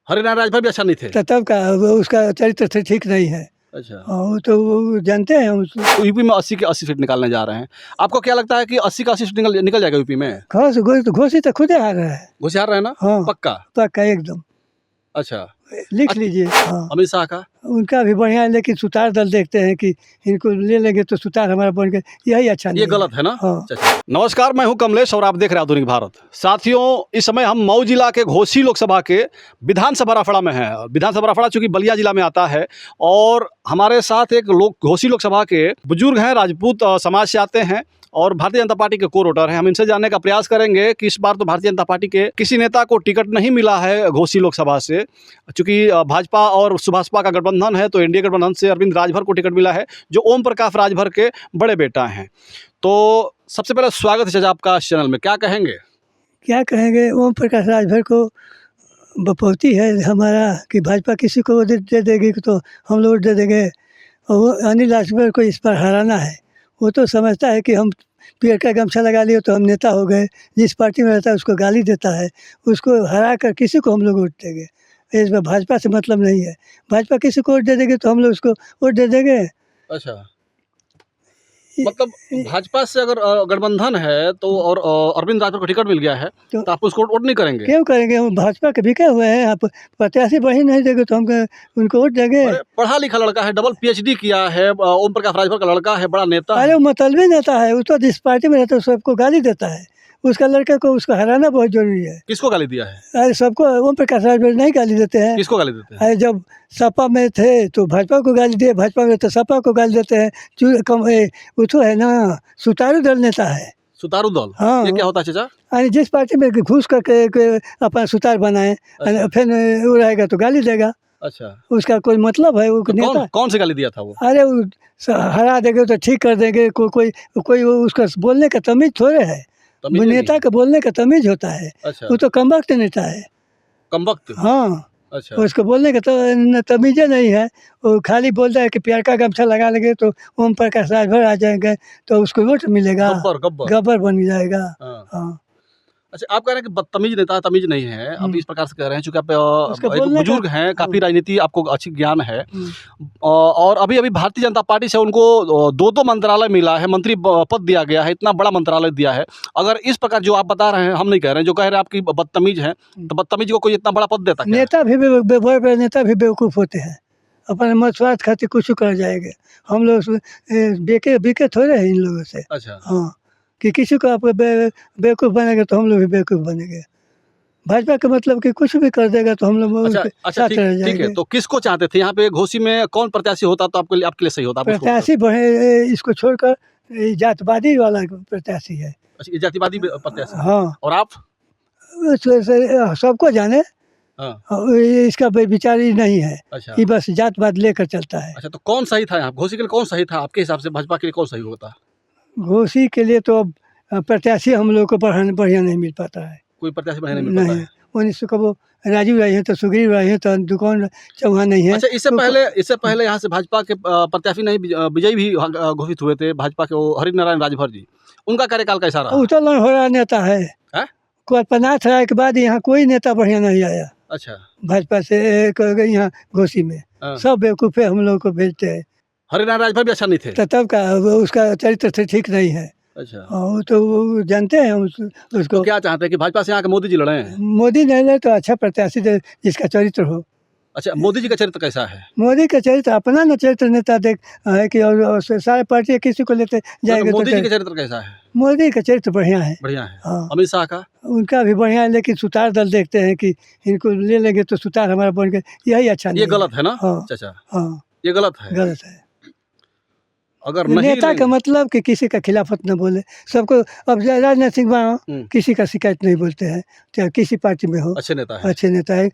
हरिनारायण राजभर भी अच्छा नहीं थे। तब का उसका चरित्र ठीक नहीं है। अच्छा, वो तो वो जानते हैं उसको। तो यूपी में 80 के 80 सीट निकालने जा रहे हैं। आपको क्या लगता है कि 80 का 80 सीट निकल जाएगा यूपी में? घोषित तो खुद आ रहा है। होशियार रहे ना? हाँ पक्का? पक्का एकदम अच्छा, लिख लीजिए। हाँ अमित शाह का? उनका भी बढ़िया है, लेकिन सुतार दल देखते हैं कि इनको ले लेंगे तो सुतार हमारा बन के यही अच्छा नहीं ये गलत है ना? हाँ। अच्छा। नमस्कार, मैं हूं कमलेश और आप देख रहे हैं आधुनिक भारत। साथियों, इस समय हम मऊ जिला के घोसी लोकसभा के विधानसभा राफड़ा में हैं। विधानसभा राफड़ा चूंकि बलिया जिला में आता है और हमारे साथ एक लोग घोसी लोकसभा के बुजुर्ग हैं, राजपूत समाज से आते हैं और भारतीय जनता पार्टी के कोर वोटर हैं। हम इनसे जानने का प्रयास करेंगे कि इस बार तो भारतीय जनता पार्टी के किसी नेता को टिकट नहीं मिला है घोसी लोकसभा से, चूंकि भाजपा और सुभाषपा का गठबंधन है, तो एनडीए गठबंधन से अरविंद राजभर को टिकट मिला है, जो ओम प्रकाश राजभर के बड़े बेटा हैं। तो सबसे पहले स्वागत है चाचा आपका इस चैनल में। क्या कहेंगे? क्या कहेंगे, ओम प्रकाश राजभर को बपौती है हमारा कि भाजपा किसी को दे देगी तो हम लोग दे देंगे, और वो अनिल राजभर को इस पर हराना है। वो तो समझता है कि हम पेड़ का गमछा लगा लिए तो हम नेता हो गए। जिस पार्टी में रहता है उसको गाली देता है, उसको हरा कर किसी को हम लोग वोट देंगे। इसमें भाजपा से मतलब नहीं है। भाजपा किसी को वोट दे देंगे तो हम लोग उसको वोट दे देंगे। अच्छा, मतलब भाजपा से अगर गठबंधन है तो और अरविंद राजभर को टिकट मिल गया है तो आप उसको वोट नहीं करेंगे? क्यों करेंगे, हम भाजपा के बिके हुए हैं। आप प्रत्याशी बढ़ी नहीं देंगे तो हम उनको वोट देंगे। पढ़ा लिखा लड़का है, डबल पीएचडी किया है, ओम प्रकाश राजभर का लड़का है, बड़ा नेता अरे है। वो मतलबी नेता है, वो तो जिस पार्टी में रहता है सबको गाली देता है। उसका लड़के को उसको हराना बहुत जरूरी है। किसको गाली दिया है? अरे सबको ओम प्रकाश राजभर नहीं गाली देते हैं। किसको गाली देते हैं? अरे जब सपा में थे तो भाजपा को गाली दिए, भाजपा में तो सपा को गाली देते हैं। वो तो है ना, सुतारू दल नेता है। सुतारू दल? हाँ। ये क्या होता है चाचा? अरे जिस पार्टी में घुस करके अपना सुतार बनाए, फिर वो रहेगा तो गाली देगा। अच्छा, उसका कोई मतलब है वो तो नेता? कौन से गाली दिया था वो? अरे वो हरा देंगे तो ठीक कर देंगे। कोई वो उसका बोलने का तमीज थोड़े है। तमीज वो नहीं नेता है। का बोलने का तमीज होता है। अच्छा, वो तो कमबख्त नेता है। कमबख्त? हाँ, अच्छा, उसको बोलने का तो तमीज़े नहीं है। वो खाली बोलता है कि प्यार का गमछा लगा लेंगे तो ओम प्रकाश राजभर आ जाएंगे तो उसको वोट मिलेगा। गब्बर गब्बर बन जाएगा। हाँ। हाँ, अच्छा, आप कह रहे हैं कि बदतमीज नेता तमीज नहीं है, आप इस प्रकार से कह रहे हैं, चूंकि आप उसका एक बोलने का बुजुर्ग हैं, काफी राजनीति आपको अच्छी ज्ञान है। हम्म। और अभी अभी भारतीय जनता पार्टी से उनको दो मंत्रालय मिला है, मंत्री पद दिया गया है, इतना बड़ा मंत्रालय दिया है। अगर इस प्रकार जो आप बता रहे हैं, हम नहीं कह रहे हैं, जो कह रहे हैं आपकी बदतमीज है, तो बदतमीज को कोई इतना बड़ा पद देता क्या? नेता भी बड़े बड़े नेता भी बेवकूफ़ होते हैं। अपने मत स्वार्थ खातिर कुछ कर जाएंगे। हम लोग बिके थोड़े हैं इन लोगों से। अच्छा, हाँ, कि किसी को आप बेवकूफ़ बनेंगे तो हम लोग भी बेवकूफ़ बनेंगे। भाजपा का मतलब कि कुछ भी कर देगा तो हम लोग अच्छा, उसके अच्छा, साथ रह ठीक है। जाएंगे। तो किसको चाहते थे यहाँ पे घोसी में? कौन प्रत्याशी होता तो आपके लिए सही होता? आप उसको प्रत्याशी बढ़े इसको छोड़कर ये जातवादी वाला प्रत्याशी है। अच्छा, ये जातिवादी प्रत्याशी है। हाँ, और आप? सबको जाने। हाँ, ये इसका विचार ही नहीं है। अच्छा, ये बस जातवाद लेकर चलता है। अच्छा, तो कौन सही था यहाँ घोसी के लिए? कौन सही था आपके हिसाब से? भाजपा के लिए कौन सही होता? घोसी के लिए तो अब प्रत्याशी हम लोग को बढ़िया नहीं मिल पाता है। कोई प्रत्याशी बढ़िया नहीं मिल पाता नहीं, है? उन्नीस सौ कब राजीव रहे हैं तो सुग्रीव रहे हैं तो दुकान चौहान नहीं है। अच्छा, इससे पहले यहाँ से भाजपा के प्रत्याशी नहीं विजयी भी घोषित हुए थे, भाजपा के वो हरिनारायण राजभर जी। उनका कार्यकाल कैसा रहा? उत्तोलन हो रहा नेता है। हैं? पनाथ राय के बाद यहाँ कोई नेता बढ़िया नहीं आया अच्छा, भाजपा से। यहाँ घोसी में हाँ। सब बेवकूफ़े हम लोग को भेजते हैं। हरिनारायण राजभर भी अच्छा नहीं थे? तब का उसका चरित्र ठीक नहीं है। अच्छा, वो तो वो जानते हैं उसको। तो क्या चाहते हैं कि भाजपा से यहाँ के मोदी जी लड़े हैं? मोदी नहीं ले तो अच्छा प्रत्याशी दे जिसका चरित्र हो। अच्छा, मोदी जी का चरित्र कैसा है? मोदी का चरित्र अपना न चरित्र नेता देख है कि और सारे पार्टी किसी को लेते जाएंगे तो तो मोदी जी का चरित्र कैसा है? मोदी का चरित्र बढ़िया है। बढ़िया है। हाँ, अमित शाह का? उनका भी बढ़िया है, लेकिन सुतार दल देखते हैं कि इनको ले लेंगे तो सुतार हमारा बन के यही अच्छा नहीं ये गलत है ना? हाँ, चाचा, हाँ, ये गलत है। गलत है। अगर नहीं नेता का लेंगे- मतलब कि किसी का खिलाफत न बोले सबको। अब राजनाथ सिंह किसी का शिकायत नहीं बोलते हैं, चाहे किसी पार्टी में हो। अच्छे नेता है। अच्छे नेता है।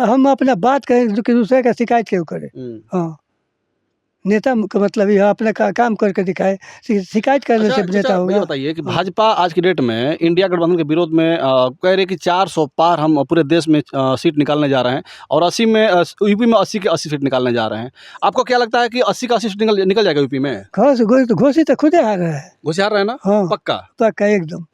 हम अपना बात करें तो कि दूसरे का शिकायत क्यों करें। हाँ, नेता का मतलब ये अपना काम करके दिखाए। शिकायत करने अच्छा, से नेता चाचा, होगा। ये बताइए कि भाजपा आज की डेट में इंडिया गठबंधन के विरोध में कह रही कि 400 पार हम पूरे देश में सीट निकालने जा रहे हैं और 80 में यूपी में 80 के 80 सीट निकालने जा रहे हैं। आपको क्या लगता है कि 80 का 80 सीट निकल जाएगा यूपी में? घोषित तो खुद आ रहा है। होशियार रहे ना? हाँ, पक्का? पक्का एकदम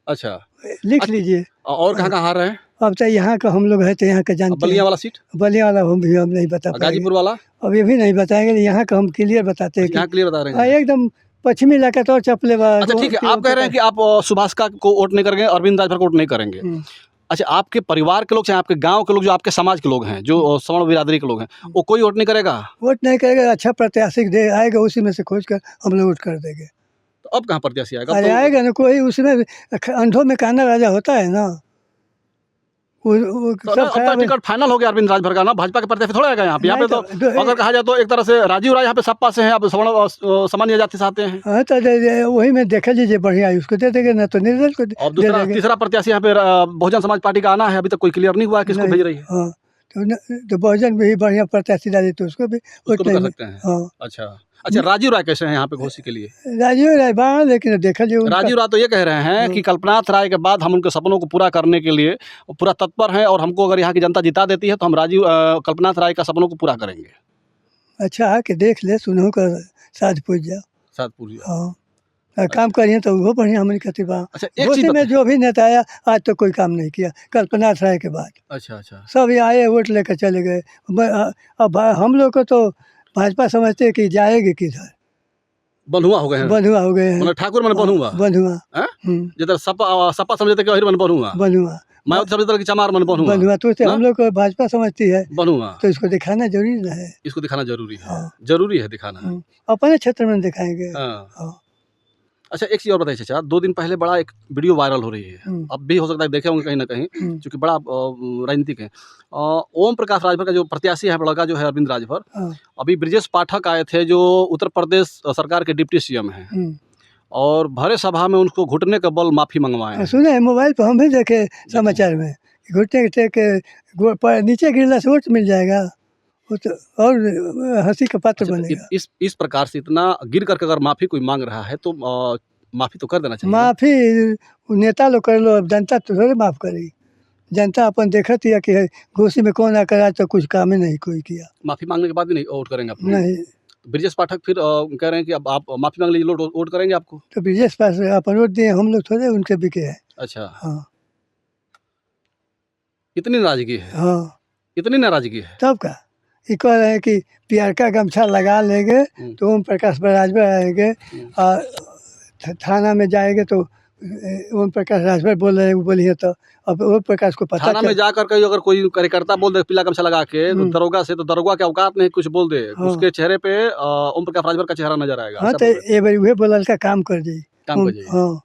अच्छा, लिख लीजिए। और कहाँ हार रहे हैं? अब तो यहाँ का हम लोग है तो यहाँ का जानते बलिया हैं। वाला सीट, बलिया वाला हम नहीं बता पाएंगे, गाजीपुर वाला अब ये भी नहीं बताएंगे। यहाँ का हम क्लियर बताते हैं यहाँ कि क्लियर बता रहे हाँ, हैं। एकदम पश्चिमी इलाका तो और चपले अच्छा ठीक है, आप कह रहे हैं कि आप सुभाष का को वोट नहीं करेंगे, अरविंद राजभर को वोट नहीं करेंगे। अच्छा, आपके परिवार के लोग, चाहे आपके गांव के लोग, जो आपके समाज के लोग हैं, जो सवर्ण बिरादरी के लोग हैं, वो कोई वोट नहीं करेगा? वोट नहीं करेगा। अच्छा प्रत्याशी दे आएगा, उसी में से खोज कर हम लोग वोट कर देंगे। तो अब कहाँ प्रत्याशी आएगा? अब अरे तो आएगा ना कोई, उसमें अंधों में काना राजा होता है ना, वो तो सब अब तो खराब है। टिकट फाइनल हो गया अरविंद राजभर का ना, भाजपा के प्रत्याशी थोड़ा आएगा यहाँ पे। यहाँ पे नहीं तो अगर कहा जाए तो एक तरह से राजीव राय यहाँ पे सपा से हैं, अब सवर्ण सामान्य जाति से आते हैं। हाँ, तो वही में देखा लीजिए, बढ़िया है उसको दे देंगे, ना तो निर्दल को और दे दूसरा देंगे। तीसरा प्रत्याशी यहाँ पे बहुजन समाज पार्टी का आना है, अभी तक कोई क्लियर नहीं हुआ है किसको नहीं, भेज रही है। हाँ, तो बहुजन भी बढ़िया प्रत्याशी डाले तो उसको भी उसको वोट भी कर नहीं। सकते हैं। हाँ, अच्छा, राजीव राय कैसे हैं यहाँ पे घोसी के लिए? राजीव राय बाहर, लेकिन देखा लीजिए उनका। राजीव राय तो ये कह रहे हैं कि कल्पनाथ राय के बाद हम उनके सपनों को पूरा करने के लिए पूरा तत्पर हैं, और हमको अगर यहाँ की जनता जिता देती है तो हम कल्पनाथ राय का सपनों को पूरा करेंगे। अच्छा आके देख ले, सुनहु का साथ पूछ जाओ। सातपुर। हाँ, काम करिए तो वो बढ़िया हमने कहती बा। अच्छा, एक घोसी चीज में जो भी नेता आया आज तो कोई काम नहीं किया कल्पनाथ राय के बाद। अच्छा, सब ये आए, वोट लेकर चले गए। अब हम लोग को तो भाजपा समझते हैं कि जाएगी किधर, बंधुआ हो गए हैं, बंधुआ हो गए हैं। मतलब ठाकुर मन बंधुआ, बंधुआ, हैं? जिधर सपा समझते कि मन बंधुआ, बंधुआ, मायावती समझते कि चमार मन बंधुआ, बंधुआ तो ना? हम लोग को भाजपा समझती है, बंधुआ। तो इसको दिखाना जरूरी ना है। इसको दिखाना जरूरी है, हाँ। जरूरी है दिखाना। अपने क्षेत्र में दिखाएंगे। हाँ। हाँ। अच्छा, एक चीज़ और बताइए चाचा, 2 दिन पहले बड़ा एक वीडियो वायरल हो रही है, अब भी हो सकता है देखे होंगे कहीं ना कहीं, क्योंकि बड़ा राजनीतिक है। ओम प्रकाश राजभर का जो प्रत्याशी है बड़ा जो है अरविंद राजभर, अभी ब्रिजेश पाठक आए थे जो उत्तर प्रदेश सरकार के डिप्टी सीएम हैं, और भरे सभा में उनको घुटने का बल माफ़ी मंगवाए हैं। सुने मोबाइल पर हम भी देखे समाचार में, घुटने के नीचे गिरला से वोट मिल जाएगा, वो तो और हंसी का पात्र बनेगा। इस प्रकार से इतना गिर करके अगर माफ़ी कोई मांग रहा है तो माफ़ी तो कर देना चाहिए। माफ़ी नेता लोग कर लो, अब जनता तो थोड़े माफ़ करेगी। जनता अपन देखत ही कि घोसी में कौन आकर आज तो कुछ काम ही नहीं कोई किया। माफ़ी मांगने के बाद भी नहीं वोट करेंगे आप? नहीं। ब्रिजेश पाठक फिर कह रहे हैं कि अब आप माफ़ी मांग लीजिए, वोट करेंगे आपको। तो ब्रिजेश पास अपन वोट दिए, हम लोग थोड़े उनके बिके हैं। अच्छा, हाँ, इतनी नाराजगी है? हाँ, इतनी नाराजगी है? तब का ये कह रहे हैं कि प्यार का गमछा लगा लेंगे तो ओम प्रकाश राजभर आएंगे, और थाना में जाएंगे तो ओम प्रकाश राजभर बोल रहे हैं, वो बोलिए तो अब ओम प्रकाश को पता थाना में जा करके अगर कोई कार्यकर्ता बोल दे पीला गमछा लगा के, तो दरोगा से, तो दरोगा के औकात नहीं कुछ बोल दे, उसके चेहरे पे ओम प्रकाश राजभर का चेहरा नजर आएगा। हाँ, तो ये बार वही बोलल का काम कर जाइए, काम कर जाइए। हाँ।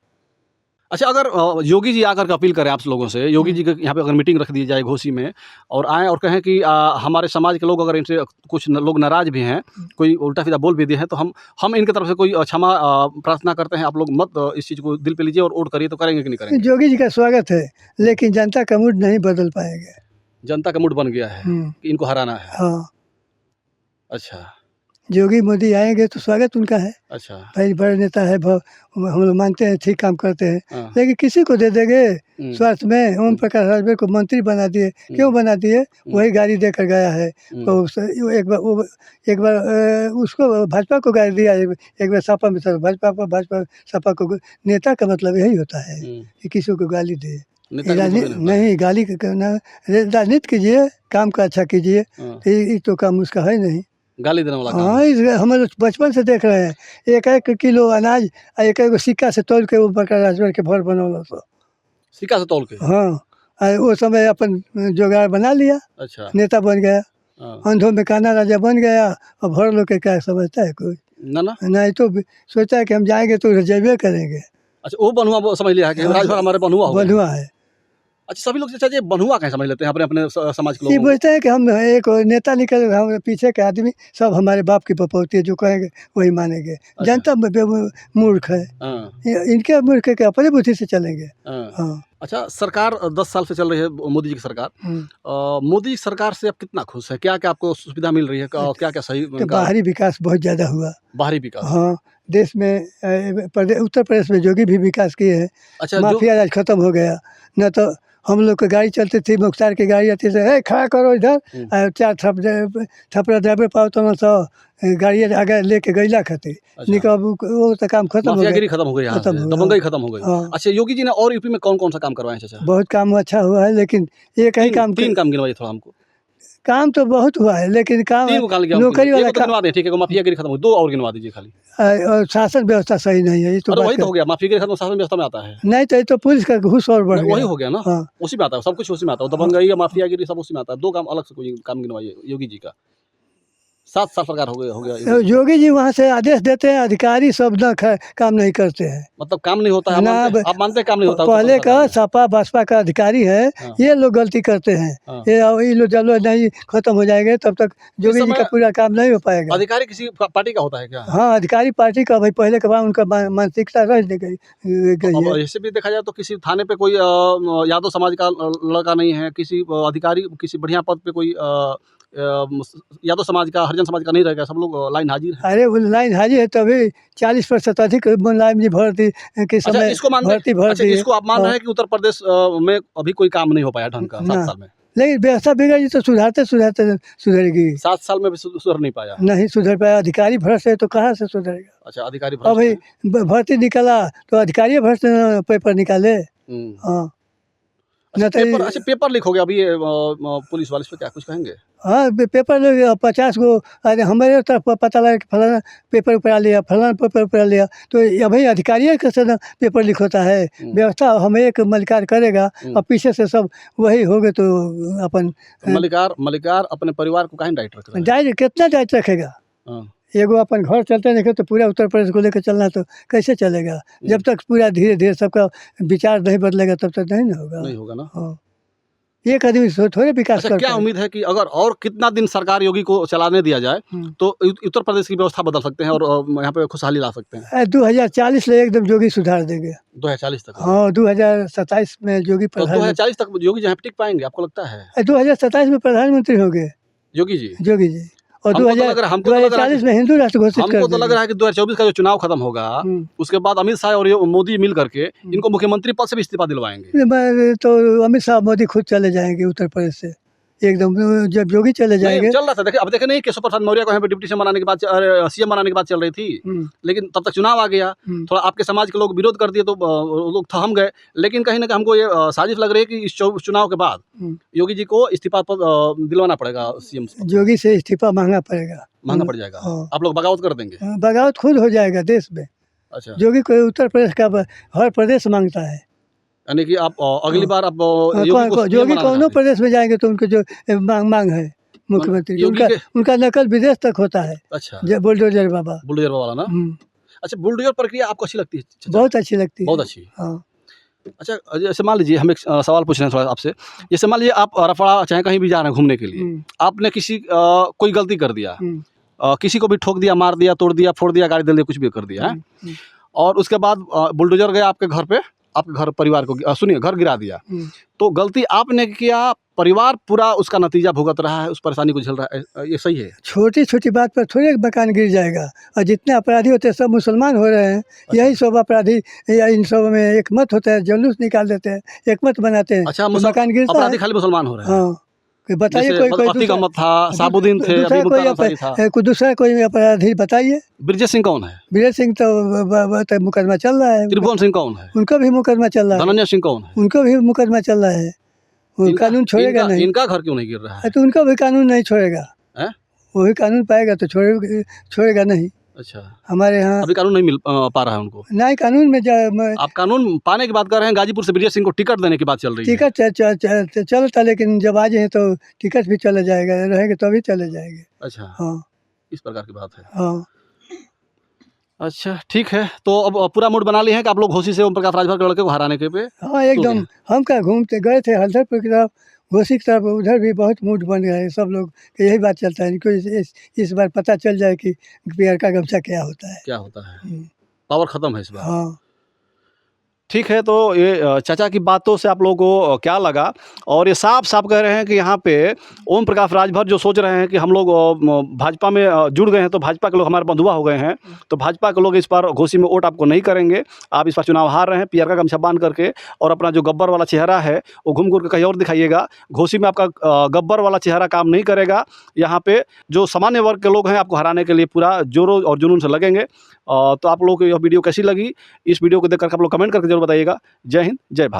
अच्छा, अगर योगी जी आकर के अपील करें आप लोगों से, योगी जी के यहाँ पे अगर मीटिंग रख दी जाए घोसी में, और आएँ और कहें कि हमारे समाज के लोग अगर इनसे कुछ लोग नाराज भी हैं, कोई उल्टा सीधा बोल भी दिए हैं, तो हम इनकी तरफ से कोई क्षमा प्रार्थना करते हैं, आप लोग मत इस चीज़ को दिल पे लीजिए और वोट करिए, तो करेंगे कि नहीं करेंगे? योगी जी का स्वागत है, लेकिन जनता का मूड नहीं बदल पाएगा। जनता का मूड बन गया है कि इनको हराना है। हाँ, अच्छा, योगी मोदी आएंगे तो स्वागत उनका है। अच्छा, भाई बड़े नेता है, हम लोग मानते हैं ठीक काम करते हैं, हाँ। लेकिन किसी को दे देंगे स्वार्थ में। ओम प्रकाश राजभर को मंत्री बना दिए, क्यों बना दिए? वही गाड़ी देकर गया है, तो एक बार उसको भाजपा को गाड़ी दिया, एक बार सपा में, भाजपा सपा को। नेता का मतलब यही होता है कि किसी को गाली दे। नहीं, गाली करना, राजनीति कीजिए, काम का अच्छा कीजिए, ये तो काम उसका है नहीं, गाली देने वाला काम। हाँ, हम लोग बचपन से देख रहे हैं, 1-1 किलो अनाज 1-1 सिक्का से तोल के ऊपर का राजभर के भर बनौल, तो सिक्का से तोल के। हाँ, वो समय अपन जुगाड़ बना लिया। अच्छा, नेता बन गया, अंधों में काना राजा बन गया। अब भर लोग के क्या समझता है कोई? ना, नहीं तो सोचा है कि हम जाएंगे तो रिजर्वे करेंगे। अच्छा, वो बंधुआ समझ लिया है कि राजभर हमारे बंधुआ है। अच्छा, सभी लोग चाचा बंधुआ कैसे समझ लेते हैं अपने समाज के ये लोग? बोलते हैं कि हम एक नेता निकल, हम पीछे के आदमी सब हमारे बाप की पपौती है, जो कहेंगे वही मानेंगे। जनता मूर्ख है, इनके मूर्ख के अपने बुद्धि से चलेंगे। हाँ। अच्छा, सरकार 10 साल से चल रही है, मोदी जी की सरकार। मोदी जी सरकार से आप कितना खुश है? क्या क्या आपको सुविधा मिल रही है? क्या क्या सही? तो बाहरी विकास बहुत ज़्यादा हुआ। बाहरी विकास? हाँ, देश में उत्तर प्रदेश में योगी भी विकास किए हैं। अच्छा, माफिया राज खत्म हो गया, न तो हम लोग की गाड़ी चलती थी, मुख्तार की गाड़ी आती थी, ए खड़ा करो इधर, चार थपड़ा ड्राइवर पाओ तो गाड़ी आगे लेके गईला खातिर अच्छा। निकल वो तो काम खत्म हो गया। माफियागिरी खत्म हो गई यहाँ से, खत्म हो गया। दबंगई खत्म हो गई। हाँ। अच्छा, योगी जी ने और यूपी में कौन कौन सा काम करवाए हैं चाचा? बहुत काम अच्छा हुआ है, लेकिन एक ही काम तीन काम गिनवाइए थोड़ा हमको। काम तो बहुत हुआ है, लेकिन काम तीन को काम लिया, नौकरी वाला एक तो गिनवा दें, ठीक है, माफियागिरी खत्म हो, दो और गिनवा दीजिए खाली। और शासन व्यवस्था सही नहीं है, ये तो अरे बात वही तो हो गया, माफियागिरी खत्म शासन व्यवस्था में आता है। नहीं तो ये तो पुलिस का घूस और बढ़ वही गया। हो गया ना, हाँ। उसी में आता है, सब कुछ उसी में आता है, दबंगई या माफियागिरी सब उसी में आता है। दो काम अलग से कोई काम गिनवाइए योगी जी का। 7 साल सरकार हो गया। योगी जी वहाँ से आदेश देते हैं, अधिकारी सब काम नहीं करते हैं। मतलब काम नहीं होता है, ना, आप मानते हैं काम नहीं होता? पहले का सपा बसपा का अधिकारी है, हाँ। ये लोग गलती करते हैं। हाँ। ये लोग जब लोग नहीं खत्म हो जाएंगे तब तक योगी जी का पूरा काम नहीं हो पाएगा। अधिकारी किसी पार्टी का होता है क्या? हाँ, अधिकारी पार्टी का भाई पहले के बाद उनका मानसिकता रह गई है। ऐसे भी देखा जाए तो किसी थाने पे कोई यादव समाज का लड़का नहीं है, किसी अधिकारी किसी बढ़िया पद पे कोई यादव समाज का, हरिजन समाज का नहीं रहेगा, सब लोग लाइन हाजिर है। अरे वो लाइन हाजिर है, तभी 40% अधिक मुलायम जी भर्ती के अच्छा, समय इसको मानते भर्ती अच्छा, इसको आप मान रहे हैं कि उत्तर प्रदेश में अभी कोई काम नहीं हो पाया ढंग का 7 साल में? लेकिन व्यवस्था बिगड़ी तो सुधारते सुधारते सुधरेगी। 7 साल में भी सुधर नहीं पाया। नहीं सुधर पाया, अधिकारी भ्रष्ट है तो कहाँ से सुधरेगा? अच्छा, अधिकारी अभी भर्ती निकला तो अधिकारी भ्रष्ट पेपर निकाले। हाँ, न तो पेपर, अच्छा पेपर लीक हो गया अभी, पुलिस वाले इस पे क्या कुछ कहेंगे? हाँ, पेपर 50 गो, अरे हमारे तरफ पता लगा कि फलाना पेपर उपरा लिया, फलाना पेपर उपरा लिया, तो अभी अधिकारी के से ना पेपर लीक होता है। व्यवस्था हमें एक मलिकार करेगा और पीछे से सब वही हो गए तो अपन मलिकार अपने परिवार को काहे डाइट रख रहा है? डाइट कितना डाइट रखेगा? एगो अपन घर चलते नहीं तो पूरा उत्तर प्रदेश को लेकर चलना तो कैसे चलेगा? जब तक पूरा धीरे धीरे सबका विचार नहीं बदलेगा तब तक नहीं ना होगा। नहीं होगा ना। हाँ, एक आदमी थोड़े विकास अच्छा, कर क्या पाएगा। उम्मीद है कि अगर और कितना दिन सरकार योगी को चलाने दिया जाए तो उत्तर प्रदेश की व्यवस्था बदल सकते हैं और यहाँ पे खुशहाली ला सकते हैं? 2040 ले एकदम योगी सुधार देंगे। 2040 तक? हाँ, 2027 में योगी तो 2040 तक योगी जी यहाँ पे टिक पाएंगे आपको लगता है? 2027 में प्रधानमंत्री हो गए योगी जी। और हमको तो लग रहा है 2040 में हिंदू राष्ट्र घोषित कर हमको तो लग रहा है कि 2024 का जो चुनाव खत्म होगा उसके बाद अमित शाह और मोदी मिल करके इनको मुख्यमंत्री पद से भी इस्तीफा दिलवाएंगे। तो अमित शाह मोदी खुद चले जाएंगे उत्तर प्रदेश से एकदम, जब योगी चले जाएंगे। चल रहा था, देखिए अब देखे नहीं केशव प्रसाद मौर्य को यहाँ पे डिप्टी सीएम बनाने के बाद सीएम बनाने के बाद चल रही थी, लेकिन तब तक चुनाव आ गया, थोड़ा आपके समाज के लोग विरोध कर दिए तो लोग थम गए। लेकिन कहीं ना कहीं हमको ये साजिश लग रही है कि इस चुनाव के बाद योगी जी को इस्तीफा दिलवाना पड़ेगा सीएम से। योगी से इस्तीफा महंगा पड़ेगा, महंगा पड़ जाएगा। आप लोग बगावत कर देंगे? बगावत खुद हो जाएगा देश में। अच्छा, योगी को उत्तर प्रदेश का हर प्रदेश मांगता है, यानी कि आप अगली बार आप योगी कौनों प्रदेश में जाएंगे तो उनके जो मांग है मुख्यमंत्री, उनका नकल विदेश तक होता है। अच्छा, बुलडोजर बाबा वाला ना। अच्छा, बुलडोजर प्रक्रिया आपको अच्छी लगती है? बहुत अच्छी लगती है, बहुत अच्छी। हाँ। अच्छा, जैसे मान लीजिए हम एक सवाल पूछ रहे हैं थोड़ा आपसे, जैसे मान लीजिए आप रफड़ा चाहे कहीं भी जा रहे हैं घूमने के लिए, आपने किसी कोई गलती कर दिया, किसी को भी ठोक दिया, मार दिया, तोड़ दिया, फोड़ दिया, गाड़ी दे दिया, कुछ भी कर दिया है, और उसके बाद बुलडोजर गया आपके घर पे, आपके घर परिवार को सुनिए घर गिरा दिया, तो गलती आपने किया, परिवार पूरा उसका नतीजा भुगत रहा है, उस परेशानी को झेल रहा है, ये सही है? छोटी छोटी बात पर थोड़े मकान गिर जाएगा, और जितने अपराधी होते हैं सब मुसलमान हो रहे हैं। अच्छा। यही सब अपराधी या इन सब में एक मत होता है, जुलूस निकाल देते हैं, एक मत बनाते हैं। अच्छा, तो मकान गिरता है, अपराधी खाली मुसलमान हो रहे हैं। हाँ, बताइए कोई का मत था, साबुद्दीन थे, कोई दूसरा कोई अपराधी बताइए। ब्रिजेश सिंह कौन है? ब्रिजेश सिंह तो मुकदमा चल रहा है। त्रिभुवन सिंह कौन है? उनका भी मुकदमा चल रहा है। धनंजय सिंह कौन है? उनको भी मुकदमा चल रहा है। कानून छोड़ेगा नहीं। इनका घर क्यों नहीं गिर रहा है? तो उनका भी कानून नहीं छोड़ेगा, वही कानून पाएगा तो छोड़ेगा नहीं। अच्छा, हमारे यहाँ अभी कानून नहीं मिल पा रहा है उनको? नहीं, कानून में आप कानून पाने की बात कर रहे हैं। गाजीपुर से ब्रिजेश सिंह को टिकट देने की बात चल रही है। टिकट चलता, लेकिन जब आ जाए तो टिकट भी चले जाएगा, रहेंगे तभी चले जाएंगे। अच्छा, हाँ, इस प्रकार की बात है। हाँ, अच्छा, ठीक है, तो अब पूरा मूड बना लिया है कि आप लोग घोसी से ओम प्रकाश राजभर के लड़के को हराने के पे? हाँ, एकदम। हम क्या घूमते गए थे हल्दरपुर की तरफ, घोसी की तरफ, उधर भी बहुत मूड बन गया है। सब लोग यही बात चलता है, इनको इस बार पता चल जाए कि पियर का गमछा क्या होता है। क्या होता है, पावर खत्म है इस बार। हाँ, ठीक है, तो ये चाचा की बातों से आप लोगों को क्या लगा? और ये साफ-साफ कह रहे हैं कि यहाँ पे ओम प्रकाश राजभर जो सोच रहे हैं कि हम लोग भाजपा में जुड़ गए हैं, तो भाजपा के लोग हमारे बंधुआ हो गए हैं, तो भाजपा के लोग इस बार घोसी में वोट आपको नहीं करेंगे। आप इस बार चुनाव हार रहे हैं, पीआर का गमछा बाँध करके, और अपना जो गब्बर वाला चेहरा है, वो घूम-घूम के कहीं और दिखाइएगा। घोसी में आपका गब्बर वाला चेहरा काम नहीं करेगा। यहाँ पे जो सामान्य वर्ग के लोग हैं, आपको हराने के लिए पूरा जोरों और जुनून से लगेंगे। तो आप लोगों को यह वीडियो कैसी लगी? इस वीडियो को देख कर के आप लोग कमेंट करके ज़रूर बताइएगा। जय हिंद, जय भारत।